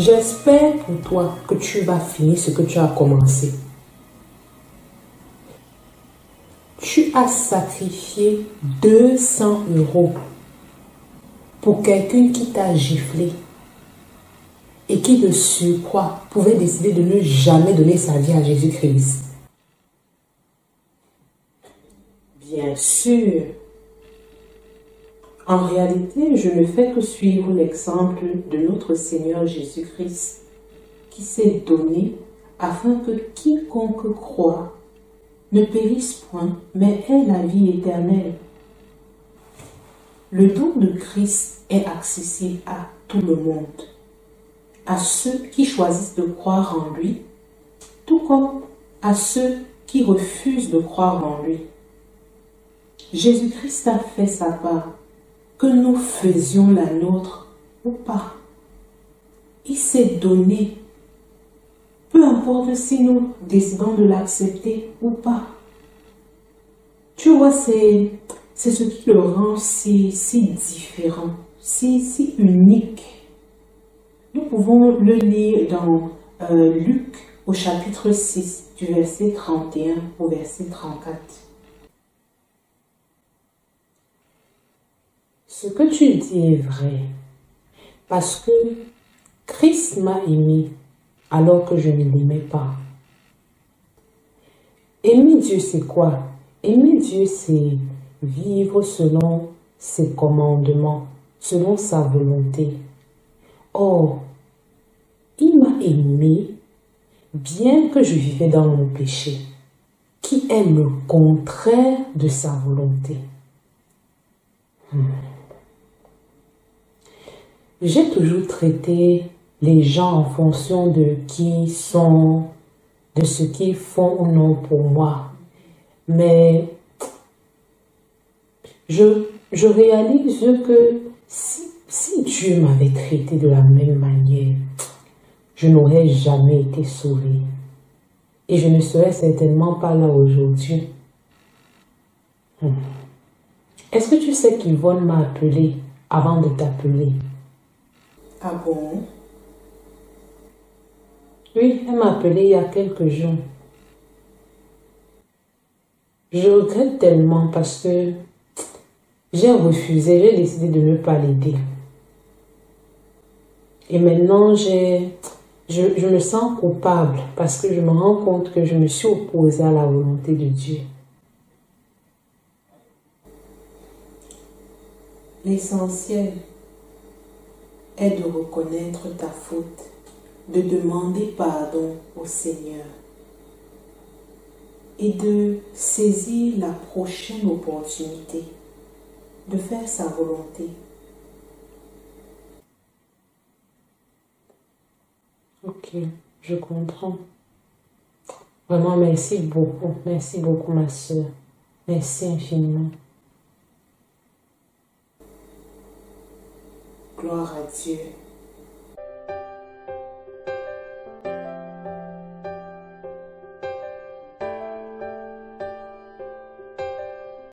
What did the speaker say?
J'espère pour toi que tu vas finir ce que tu as commencé. Tu as sacrifié 200 € pour quelqu'un qui t'a giflé et qui de surcroît pouvait décider de ne jamais donner sa vie à Jésus-Christ. Bien sûr, en réalité, je ne fais que suivre l'exemple de notre Seigneur Jésus-Christ qui s'est donné afin que quiconque croit ne périsse point, mais ait la vie éternelle. Le don de Christ est accessible à tout le monde, à ceux qui choisissent de croire en lui, tout comme à ceux qui refusent de croire en lui. Jésus-Christ a fait sa part, que nous faisions la nôtre ou pas. Il s'est donné, peu importe si nous décidons de l'accepter ou pas. Tu vois, c'est ce qui le rend si différent, si unique. Nous pouvons le lire dans Luc au chapitre 6, du verset 31 au verset 34. Ce que tu dis est vrai, parce que Christ m'a aimé alors que je ne l'aimais pas. Aimer Dieu, c'est quoi? Aimer Dieu, c'est vivre selon ses commandements, selon sa volonté. Or, il m'a aimé bien que je vivais dans mon péché, qui est le contraire de sa volonté. J'ai toujours traité les gens en fonction de qui ils sont, de ce qu'ils font ou non pour moi. Mais je réalise que si Dieu m'avait traité de la même manière, je n'aurais jamais été sauvé. Et je ne serais certainement pas là aujourd'hui. Est-ce que tu sais qu'Yvonne m'a appelé avant de t'appeler? Ah bon? Oui, elle m'a appelé il y a quelques jours. Je regrette tellement parce que j'ai refusé, j'ai décidé de ne pas l'aider. Et maintenant, je me sens coupable parce que je me rends compte que je me suis opposée à la volonté de Dieu. L'essentiel est de reconnaître ta faute, de demander pardon au Seigneur et de saisir la prochaine opportunité de faire sa volonté. Ok, je comprends. Vraiment, merci beaucoup ma soeur. Merci infiniment. Gloire à Dieu.